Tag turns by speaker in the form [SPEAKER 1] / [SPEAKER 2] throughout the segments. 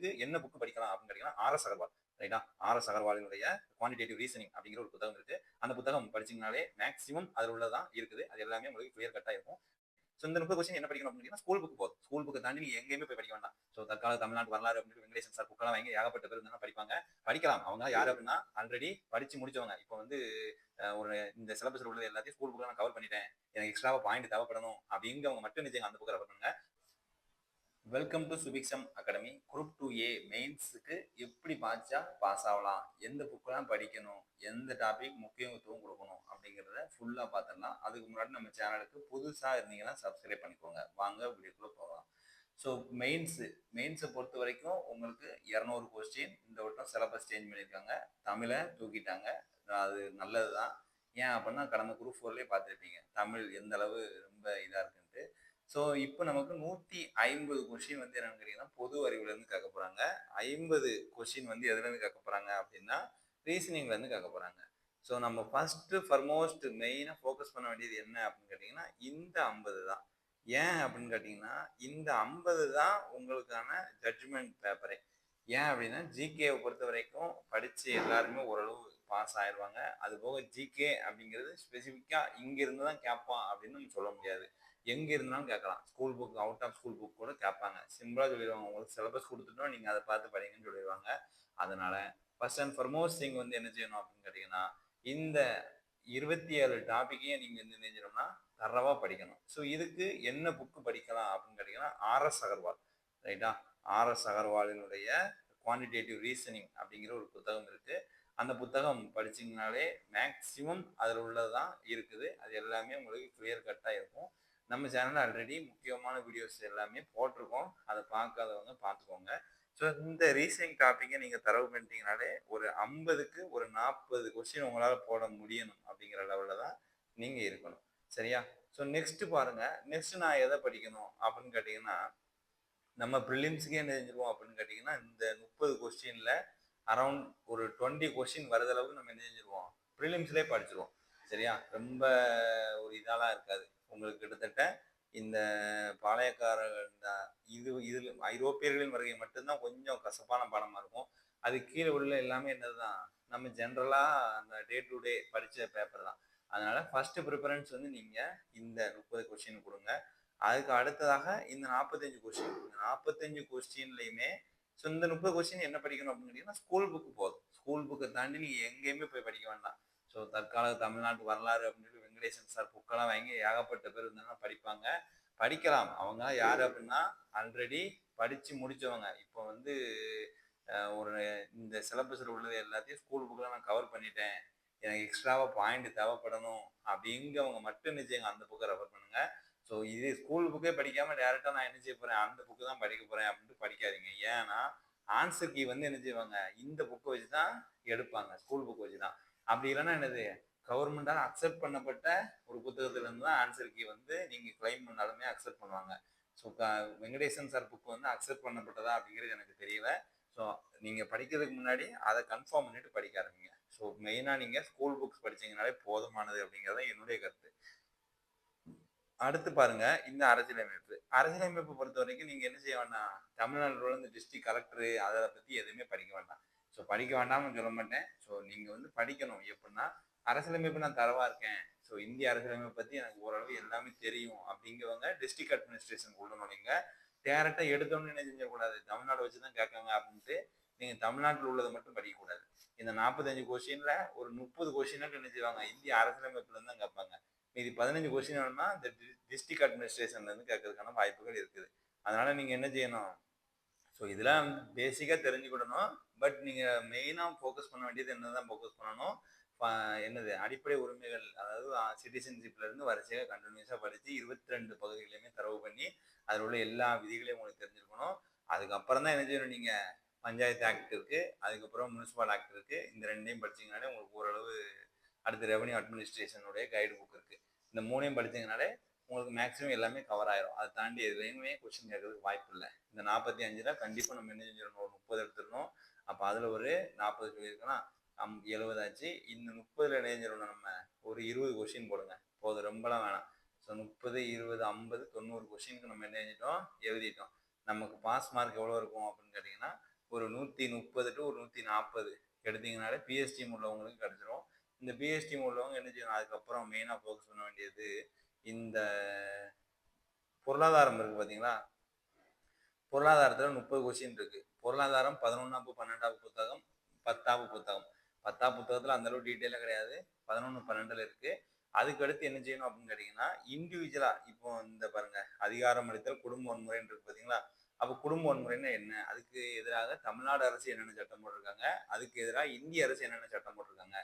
[SPEAKER 1] இதுக்கு என்ன புக் படிக்கலாம் அப்படின்னு கேட்டீங்கன்னா ஆர்எஸ் அகர்வால். ரைட்டா? ஆர்எஸ் அகர்வாலினுடைய குவான்டிடேட்டிவ் ரீசனிங் அப்படிங்கிற ஒரு புத்தகம் இருக்கு. அந்த புத்தகம் படிச்சீங்கனாலே மேக்ஸிமம் அதில் உள்ளதான் இருக்குது. அது எல்லாமே உங்களுக்கு கிளியர் கட்டா இருக்கும். ஸோ இந்த 30 கொஸ்டின் என்ன படிக்கணும் அப்படின்னு ஸ்கூல் புக் போதும். ஸ்கூல் புக்கை தாண்டி நீங்க எங்கேயுமே போய் படிக்க வேண்டாம். ஸோ தற்கால தமிழ்நாட்டு வரலாறு அப்படின்னு வெங்கடேசன் சார் புக்கெல்லாம் வாங்கி ஏகப்பட்ட பேர் இருந்தாலும் படிப்பாங்க. படிக்கலாம். அவங்க யார் அப்படின்னா ஆல்ரெடி படிச்சு முடிச்சவங்க. இப்போ வந்து ஒரு இந்த சிலபஸ் உள்ளது எல்லாத்தையும் ஸ்கூல் புக்கில் நான் கவர் பண்ணிட்டேன், எனக்கு எக்ஸ்ட்ராவா பாயிண்ட் தேவைப்படணும் அப்படிங்கிறவங்க மட்டும் நிச்சயம் அந்த புக்கை ரெஃபர் பண்ணுங்க. Welcome to Subiksham academy. Group 2A மெயின்ஸுக்கு எப்படி பாய்ச்சா பாஸ் ஆகலாம், எந்த புக்கெல்லாம் படிக்கணும், எந்த டாபிக் முக்கியத்துவம் கொடுக்கணும் அப்படிங்கிறத ஃபுல்லாக பார்த்துடலாம். அதுக்கு முன்னாடி நம்ம சேனலுக்கு புதுசாக இருந்தீங்கன்னா சப்ஸ்கிரைப் பண்ணிக்கோங்க. வாங்க வீடியோக்குள்ளே போகலாம். ஸோ மெயின்ஸை பொறுத்த வரைக்கும் உங்களுக்கு 200 கொஸ்டின் இந்த வட்டம் சிலபஸ் சேஞ்ச் பண்ணியிருக்காங்க. தமிழை தூக்கிட்டாங்க. அது நல்லது தான். ஏன் அப்படின்னா கடந்த குரூப் 4லேயே பார்த்துருப்பீங்க தமிழ் எந்த அளவு ரொம்ப இதாக இருக்குன்ட்டு. ஸோ இப்போ நமக்கு 150 கொஸ்டின் வந்து என்னன்னு கேட்டீங்கன்னா பொது அறிவுலேருந்து கேட்க போகிறாங்க. 50 கொஸ்டின் வந்து எதுலேருந்து கேட்க போகிறாங்க அப்படின்னா ரீசனிங்லேருந்து கேட்க போகிறாங்க. ஸோ நம்ம ஃபர்ஸ்ட் ஃபர்மோஸ்ட் மெயினாக ஃபோக்கஸ் பண்ண வேண்டியது என்ன அப்படின்னு கேட்டிங்கன்னா இந்த 50 தான். ஏன் அப்படின்னு கேட்டிங்கன்னா இந்த 50 தான் உங்களுக்கான ஜட்ஜ்மெண்ட் பேப்பரே. ஏன் அப்படின்னா ஜிகேவை பொறுத்த வரைக்கும் படித்து எல்லாருமே ஓரளவு பாஸ் ஆயிடுவாங்க. அது போக ஜிகே அப்படிங்கிறது ஸ்பெசிஃபிக்காக இங்கேருந்து தான் கேட்பான் அப்படின்னு நம்ம சொல்ல முடியாது. எங்கே இருந்தாலும் கேட்கலாம். School book, out of school book கூட கேட்பாங்க. சிம்பிளாக சொல்லிடுவாங்க, உங்களுக்கு சிலபஸ் கொடுத்துட்டோம் நீங்கள் அதை பார்த்து படிங்கன்னு சொல்லிடுவாங்க. அதனால் ஃபர்ஸ்ட் அண்ட் ஃபர்மோஸ்ட் திங் வந்து என்ன செய்யணும் அப்படின்னு கேட்டிங்கன்னா இந்த 27 டாப்பிக்கையும் நீங்கள் என்ன செஞ்சிடணும்னா தரவாக படிக்கணும். ஸோ இதுக்கு என்ன புக்கு படிக்கலாம் அப்படின்னு கேட்டிங்கன்னா ஆர்எஸ் அகர்வால். ரைட்டா? ஆர்எஸ் அகர்வாலினுடைய குவான்டிடேட்டிவ் ரீசனிங் அப்படிங்கிற ஒரு புத்தகம் இருக்குது. அந்த புத்தகம் படிச்சிங்கனாலே மேக்ஸிமம் அதில் உள்ளதான் இருக்குது. அது எல்லாமே உங்களுக்கு கிளியர் கட்டாக இருக்கும். நம்ம சேனலில் ஆல்ரெடி முக்கியமான வீடியோஸ் எல்லாமே போட்டிருக்கோம். அதை பார்க்காதவங்க பார்த்துக்கோங்க. ஸோ இந்த ரீசனிங் டாப்பிக்கை நீங்கள் தரவு பண்ணிட்டீங்கனாலே ஒரு 50க்கு ஒரு 40 கொஸ்டின் உங்களால் போட முடியணும் அப்படிங்கிற லெவலில் தான் நீங்கள் இருக்கணும். சரியா? ஸோ நெக்ஸ்ட் பாருங்க. நெக்ஸ்ட் நான் எதை படிக்கணும் அப்படின்னு கேட்டிங்கன்னா நம்ம ப்ரிலிம்ஸுக்கே என்ன செஞ்சிருவோம் அப்படின்னு கேட்டிங்கன்னா இந்த 30 கொஸ்டினில் அரௌண்ட் ஒரு 20 கொஸ்டின் வரதளவுக்கு நம்ம என்ன செஞ்சிருவோம் ப்ரிலிம்ஸ்லேயே படிச்சிருவோம். சரியா? ரொம்ப ஒரு இதெல்லாம் இருக்காது உங்களுக்கு. கிட்டத்தட்ட இந்த பாளையக்காரர்கள் இதில் ஐரோப்பியர்களின் வருகை மட்டும்தான் கொஞ்சம் கசப்பான பாடமாக இருக்கும். அது கீழே உள்ள எல்லாமே என்னதுதான் நம்ம ஜென்ரலாக அந்த டே டு டே படித்த பேப்பர் தான். அதனால ஃபர்ஸ்ட் ப்ரிஃபரன்ஸ் வந்து நீங்கள் இந்த 30 கொஸ்டின் கொடுங்க. அதுக்கு அடுத்ததாக இந்த 45 கொஸ்டின். இந்த 45 கொஸ்டின்லையுமே ஸோ இந்த 30 கொஸ்டின் என்ன படிக்கணும் அப்படின்னு கேட்டிங்கன்னா ஸ்கூல் புக்கு போதும். ஸ்கூல் புக்கை தாண்டி நீங்கள் எங்கேயுமே போய் படிக்க வேண்டாம். ஸோ தற்கால தமிழ்நாட்டு வரலாறு அப்படின்னு வெங்கடேசன் சார் புக்கெல்லாம் வாங்கி ஏகப்பட்ட பேர் இருந்தாலும் படிப்பாங்க. படிக்கலாம். அவங்க யார் அப்படின்னா ஆல்ரெடி படித்து முடித்தவங்க. இப்போ வந்து ஒரு இந்த சிலபஸில் உள்ளது எல்லாத்தையும் ஸ்கூல் புக்கில் நான் கவர் பண்ணிட்டேன், எனக்கு எக்ஸ்ட்ராவாக பாயிண்ட் தேவைப்படணும் அப்படிங்கிறவங்க மட்டும் நிச்சயம் அந்த புக்கை ரெஃபர் பண்ணுங்கள். ஸோ இது ஸ்கூல் புக்கே படிக்காமல் டேரெக்டாக நான் என்ன செய்ய போகிறேன் அந்த புக்கு தான் படிக்க போகிறேன் அப்படின்ட்டு படிக்காதீங்க. ஏன்னா ஆன்சர் கீ வந்து என்ன செய்வாங்க இந்த புக்கை வச்சு தான் எடுப்பாங்க, ஸ்கூல் புக் வச்சு தான். அப்படி இல்லைன்னா என்னது கவர்மெண்டால் அக்செப்ட் பண்ணப்பட்ட ஒரு புத்தகத்துலேருந்து தான் ஆன்சர் கீ வந்து நீங்கள் கிளைம் பண்ணாலுமே அக்செப்ட் பண்ணுவாங்க. ஸோ வெங்கடேசன் சார் புக் வந்து அக்செப்ட் பண்ணப்பட்டதா அப்படிங்கிறது எனக்கு தெரியல. ஸோ நீங்கள் படிக்கிறதுக்கு முன்னாடி அதை கன்ஃபார்ம் பண்ணிட்டு படிக்க ஆரம்பிங்க. ஸோ மெயினாக நீங்கள் ஸ்கூல் புக்ஸ் படிச்சீங்கனாலே போதுமானது அப்படிங்கிறத என்னுடைய கருத்து. அடுத்து பாருங்க இந்த அரசியலமைப்பு. அரசியலமைப்பு பொறுத்த வரைக்கும் நீங்க என்ன செய்ய வேண்டாம், தமிழ்நாட்டோட இந்த டிஸ்ட்ரிக்ட் கலெக்டர் அதை பத்தி எதுவுமே படிக்க வேண்டாம். ஸோ படிக்க வேண்டாம்னு சொல்ல மாட்டேன். ஸோ நீங்க வந்து படிக்கணும். எப்படின்னா அரசியலமைப்பு நான் தரவா இருக்கேன், ஸோ இந்திய அரசியலமைப்பை பத்தி எனக்கு ஓரளவு எல்லாமே தெரியும் அப்படிங்கிறவங்க டிஸ்ட்ரிக்ட் அட்மினிஸ்ட்ரேஷன் கொள்ளணும். நீங்க டேரக்டா எடுத்தோன்னு என்ன செஞ்சிடக்கூடாது, தமிழ்நாடு வச்சுதான் கேட்காங்க அப்படின்ட்டு நீங்க தமிழ்நாட்டில் உள்ளதை மட்டும் படிக்கக்கூடாது. இந்த 45 கொஸ்டின்ல ஒரு 30 கொஸ்டின் என்ன செய்வாங்க இந்திய அரசியலமைப்புல இருந்து தான் கேட்பாங்க. மீதி 15 கொஸ்டின் வேணும்னா இந்த டிஸ்ட்ரிக்ட் அட்மினிஸ்ட்ரேஷன்ல இருந்து கேட்கறதுக்கான வாய்ப்புகள் இருக்குது. அதனால நீங்க என்ன செய்யணும், ஸோ இதெல்லாம் பேசிக்கா தெரிஞ்சுக்கிடணும். பட் நீங்க மெயினா ஃபோக்கஸ் பண்ண வேண்டியது என்னதான் ஃபோக்கஸ் பண்ணணும், என்னது அடிப்படை உரிமைகள், அதாவது சிட்டிசன்ஷிப்ல இருந்து வரிசையாக கண்டினியூஸா படிச்சு 22 பகுதிகளையுமே தரவு பண்ணி அதில் உள்ள எல்லா விதிகளையும் உங்களுக்கு தெரிஞ்சிருக்கணும். அதுக்கப்புறம் தான் என்ன செய்யணும், நீங்க பஞ்சாயத்து ஆக்ட் இருக்கு, அதுக்கப்புறம் முனிசிபல் ஆக்ட் இருக்கு. இந்த ரெண்டையும் படிச்சீங்கனாலே உங்களுக்கு ஓரளவு அடுத்து ரெவன்யூ அட்மினிஸ்ட்ரேஷனுடைய கைடு புக் இருக்கு. இந்த 3ஐயும் படிச்சீங்கனாலே உங்களுக்கு மேக்ஸிமம் எல்லாமே கவர் ஆயிரும். அதை தாண்டி எதுலையுமே கொஸ்டின் கேட்கறதுக்கு வாய்ப்பு இல்லை. இந்த 45ல் கண்டிப்பாக நம்ம என்ன செஞ்சிடணும், ஒரு 30 எடுத்துடணும். அப்போ அதில் ஒரு 40 சொல்லியிருக்கலாம், 70 ஆச்சு. இந்த 30ல் என்ன செஞ்சிடணும், நம்ம ஒரு 20 கொஸ்டின் போடுங்க போதும், ரொம்பலாம் வேணாம். ஸோ 30, 20, 50, 90 கொஸ்டினுக்கு நம்ம என்ன செஞ்சிட்டோம், எழுதிட்டோம். நமக்கு பாஸ் மார்க் எவ்வளோ இருக்கும் அப்படின்னு கேட்டிங்கன்னா ஒரு 130 டு ஒரு 140 எடுத்தீங்கனாலே பிஎஸ்டிஎம் உள்ளவங்களுக்கு கிடைச்சிரும். இந்த பிஎஸ்டிஎம் உள்ளவங்க என்ன செய்யணும், அதுக்கப்புறம் மெயினாக ஃபோக்கஸ் பண்ண வேண்டியது இந்த பொருளாதாரம் இருக்கு பார்த்தீங்களா. பொருளாதாரத்தில் 30 கொஸ்டின் இருக்கு. பொருளாதாரம் 11ஆம் 12ஆம் புத்தகம் 10ஆம் புத்தகம். 10ஆம் புத்தகத்தில் அந்த அளவு டீட்டெயிலாக கிடையாது. 11 12ல் இருக்கு. அதுக்கு அடுத்து என்ன செய்யணும் அப்படின்னு கேட்டீங்கன்னா, இண்டிவிஜுவலா இப்போ இந்த பாருங்க, அதிகாரம் அளித்தல் குடும்ப வன்முறைன்னு இருக்கு பார்த்தீங்களா. அப்போ குடும்ப வன்முறைன்னா என்ன, அதுக்கு எதிராக தமிழ்நாடு அரசு என்னென்ன சட்டம் போட்டிருக்காங்க, அதுக்கு எதிராக இந்திய அரசு என்னென்ன சட்டம் போட்டிருக்காங்க,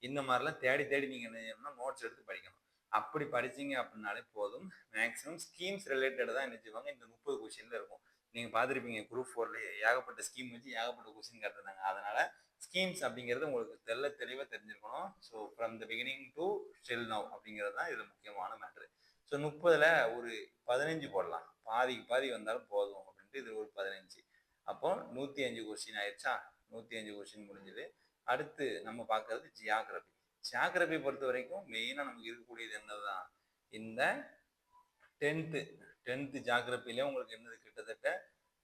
[SPEAKER 1] இந்த மாதிரிலாம் தேடி தேடி நீங்க என்ன செய்யணும்னா நோட்ஸ் எடுத்து படிக்கணும். அப்படி படிச்சீங்க அப்படின்னாலே போதும். மேக்ஸிமம் ஸ்கீம்ஸ் ரிலேட்டட் தான் என்ன செய்வாங்க இந்த 30 கொஸ்டின்ல இருக்கும். நீங்க பார்த்துருப்பீங்க குரூப் 4ல ஏகப்பட்ட ஸ்கீம் வச்சு ஏகப்பட்ட கொஸ்டின் கேட்டிருந்தாங்க. அதனால ஸ்கீம்ஸ் அப்படிங்கிறது உங்களுக்கு தெளிவாக தெரிஞ்சிருக்கணும். So from the beginning to still now அப்படிங்கிறது தான் இதில் முக்கியமான மேட்ரு. ஸோ 30ல் ஒரு 15 போடலாம், பாதிக்கு பாதி வந்தாலும் போதும் அப்படின்ட்டு இது ஒரு 15. அப்போ 105 கொஸ்டின் ஆயிடுச்சா. 105 கொஸ்டின் முடிஞ்சது. அடுத்து நம்ம பார்க்கறது ஜியாகிரபி. ஜியாகிரபி பொறுத்த வரைக்கும் மெயினாக நமக்கு இருக்கக்கூடியது என்னதான், இந்த 10th ஜியாகிரபிலே உங்களுக்கு என்னது கிட்டத்தட்ட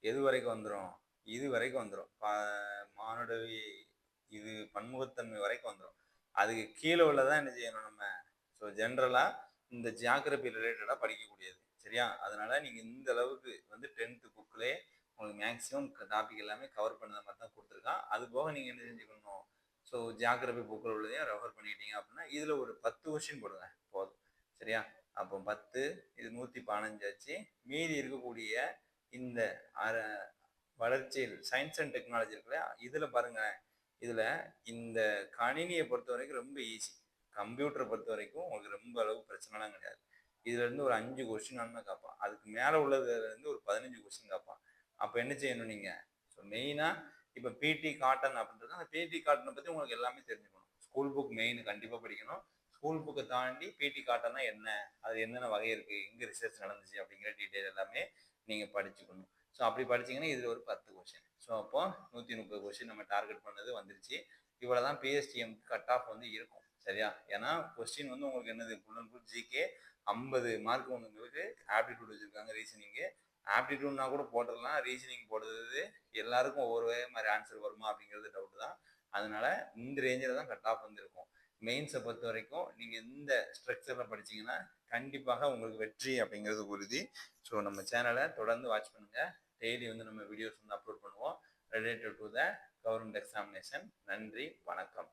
[SPEAKER 1] எது வரைக்கும் வந்துடும், இது வரைக்கும் வந்துடும். மானுடவி இது பன்முகத்தன்மை வரைக்கும் வந்துடும். அதுக்கு கீழே உள்ளதான் என்ன செய்யணும் நம்ம. ஸோ ஜென்ரலாக இந்த ஜியாகிரபி ரிலேட்டடாக படிக்கக்கூடியது. சரியா. அதனால நீங்கள் இந்த அளவுக்கு வந்து 10th புக்கிலே உங்களுக்கு மேக்ஸிமம் டாபிக் எல்லாமே கவர் பண்ண மாதிரி தான் கொடுத்துருக்கான். அது போக நீங்கள் என்ன செஞ்சுக்கணும், ஸோ ஜியாகிரபி புக்கில் உள்ளதையும் ரெஃபர் பண்ணிக்கிட்டீங்க அப்படின்னா இதில் ஒரு 10 கொஸ்டின் போடுங்க போதும். சரியா. அப்போ 10 இது 115 ஆச்சு. மீதி இருக்கக்கூடிய இந்த வளர்ச்சியில் சயின்ஸ் அண்ட் டெக்னாலஜி இருக்குல்ல, இதில் பாருங்களேன். இதில் இந்த கணினியை பொறுத்த வரைக்கும் ரொம்ப ஈஸி. கம்ப்யூட்டரை பொறுத்த வரைக்கும் உங்களுக்கு ரொம்ப அளவு பிரச்சனைலாம் கிடையாது. இதுலேருந்து ஒரு 5 கொஸ்டின் வேணுமா கேட்பான். அதுக்கு மேலே உள்ளதுலேருந்து ஒரு 15 கொஸ்டின் கேட்பான். அப்போ என்ன செய்யணும் நீங்கள், ஸோ மெயினாக இப்போ பிடி காட்டன் அப்படின்றது, அந்த பிடி காட்டனை பற்றி உங்களுக்கு எல்லாமே தெரிஞ்சுக்கணும். ஸ்கூல் புக் மெயின் கண்டிப்பாக படிக்கணும். ஸ்கூல் புக்கை தாண்டி பிடி காட்டன்னா என்ன, அது என்னென்ன வகை இருக்குது, எங்கே ரிசர்ச் நடந்துச்சு அப்படிங்கிற டீட்டெயில் எல்லாமே நீங்கள் படிச்சுக்கணும். ஸோ அப்படி படிச்சிங்கன்னா இதில் ஒரு 10 கொஸ்டின். ஸோ அப்போ 130 கொஸ்டின் நம்ம டார்கெட் பண்ணது வந்துருச்சு. இவ்வளோ தான் பிஎஸ்டிஎம் கட் ஆஃப் வந்து இருக்கும். சரியா. ஏன்னா கொஸ்டின் வந்து உங்களுக்கு என்னது full and full GK. 50 mark உங்களுக்கு ஆப்டிடியூட் வச்சுருக்காங்க, ரீசனிங்கு. ஆப்டிடியூட்னா கூட போட்டுடலாம், ரீசனிங் போடுறது எல்லாருக்கும் ஒவ்வொரு மாதிரி ஆன்சர் வருமா அப்படிங்கிறது டவுட் தான். அதனால இந்த ரேஞ்சில் தான் கட் ஆஃப் வந்து இருக்கும். மெயின்ஸை பொறுத்த வரைக்கும் நீங்கள் இந்த ஸ்ட்ரக்சரில் படிச்சீங்கன்னா கண்டிப்பாக உங்களுக்கு வெற்றி அப்படிங்கிறது உறுதி. ஸோ நம்ம சேனலை தொடர்ந்து வாட்ச் பண்ணுங்கள். டெய்லி வந்து நம்ம வீடியோஸ் வந்து அப்லோட் பண்ணுவோம் related to the government examination. நன்றி, வணக்கம்.